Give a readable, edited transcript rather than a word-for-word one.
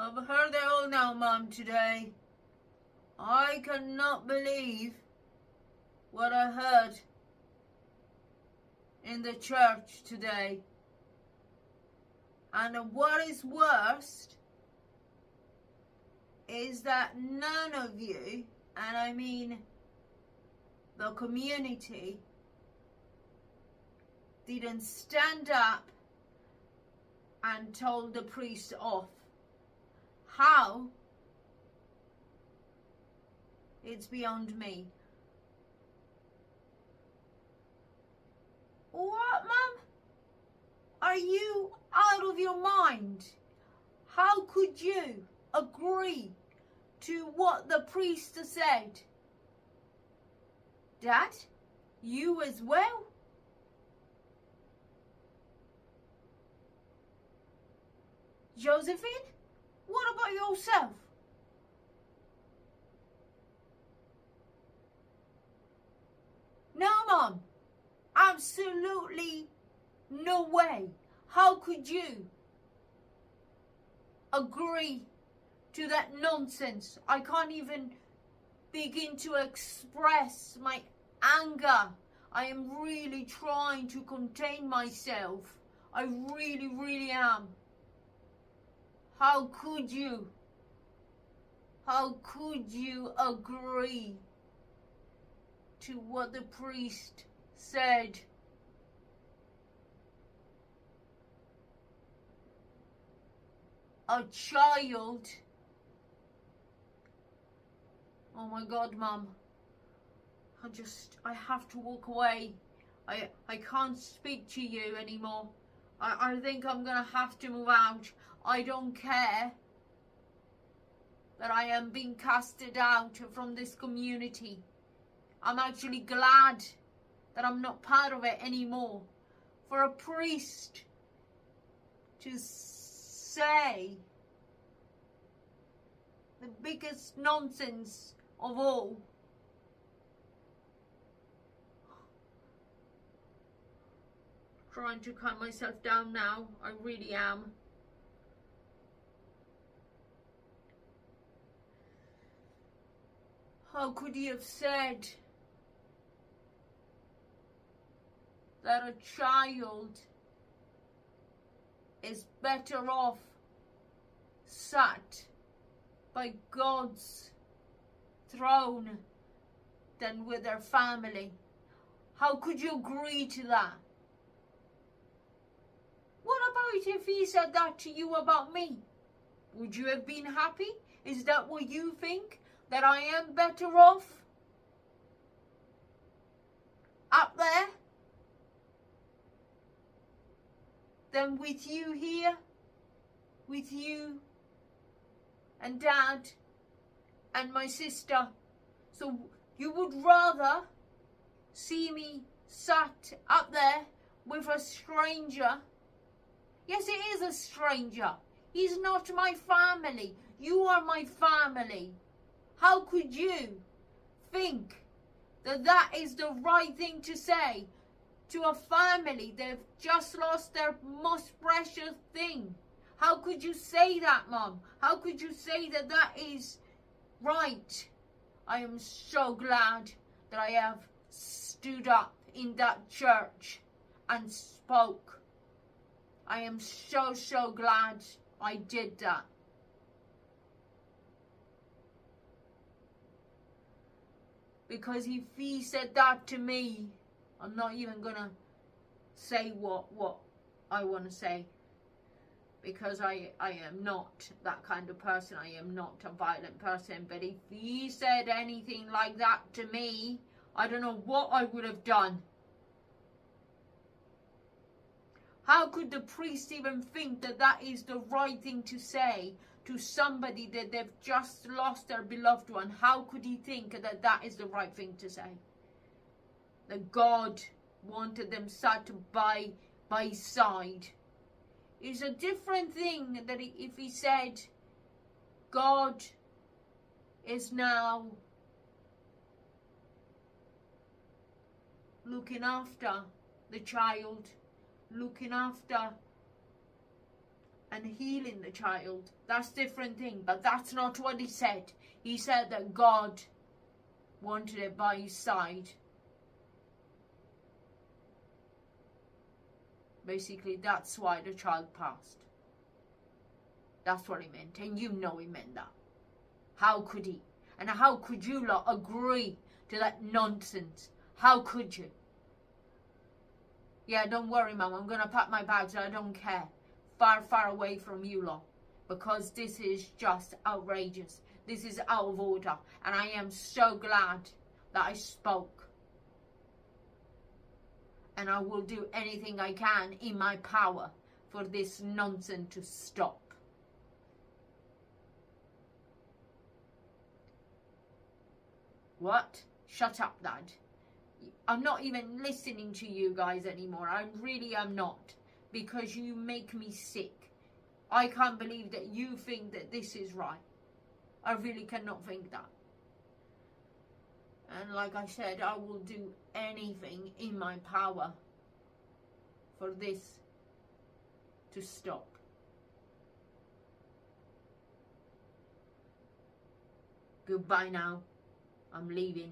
I've heard it all now, Mum, today. I cannot believe what I heard in the church today. And what is worst is that none of you, and I mean the community, didn't stand up and told the priest off. How? It's beyond me. What, Mum? Are you out of your mind? How could you agree to what the priest said? Dad, you as well? Josephine, what about yourself? No, Mum. Absolutely no way. How could you agree to that nonsense? I can't even begin to express my anger. I am really trying to contain myself. I really am. How could you? How could you agree to what the priest said? A child. Oh my God, Mum. I have to walk away. I can't speak to you anymore. I think I'm gonna have to move out. I don't care that I am being casted out from this community. I'm actually glad that I'm not part of it anymore. For a priest to say the biggest nonsense of all. Trying to calm myself down now. I really am. How could he have said that a child is better off sat by God's throne than with their family? How could you agree to that? What about if he said that to you about me? Would you have been happy? Is that what you think? That I am better off up there than with you here? With you and Dad and my sister? So you would rather see me sat up there with a stranger? Yes, it is a stranger. He's not my family. You are my family. How could you think that that is the right thing to say to a family? They've just lost their most precious thing. How could you say that, Mum? How could you say that that is right? I am so glad that I have stood up in that church and spoke. I am so glad I did that. Because if he said that to me, I'm not even gonna say what I want to say. Because I am not that kind of person. I am not a violent person. But if he said anything like that to me, I don't know what I would have done. How could the priest even think that that is the right thing to say to somebody that they've just lost their beloved one? How could he think that that is the right thing to say? That God wanted them sat by his side. It's a different thing that if he said, God is now looking after the child, looking after and healing the child. That's a different thing, but that's not what he said. He said that God wanted it by his side. Basically, that's why the child passed. That's what he meant, and you know he meant that. How could he? And how could you lot agree to that nonsense? How could you? Yeah, don't worry, Mum. I'm going to pack my bags. I don't care. Far, far away from you lot. Because this is just outrageous. This is out of order. And I am so glad that I spoke. And I will do anything I can in my power for this nonsense to stop. What? Shut up, Dad. I'm not even listening to you guys anymore. I really am not. Because you make me sick. I can't believe that you think that this is right. I really cannot think that. And like I said, I will do anything in my power for this to stop. Goodbye now. I'm leaving.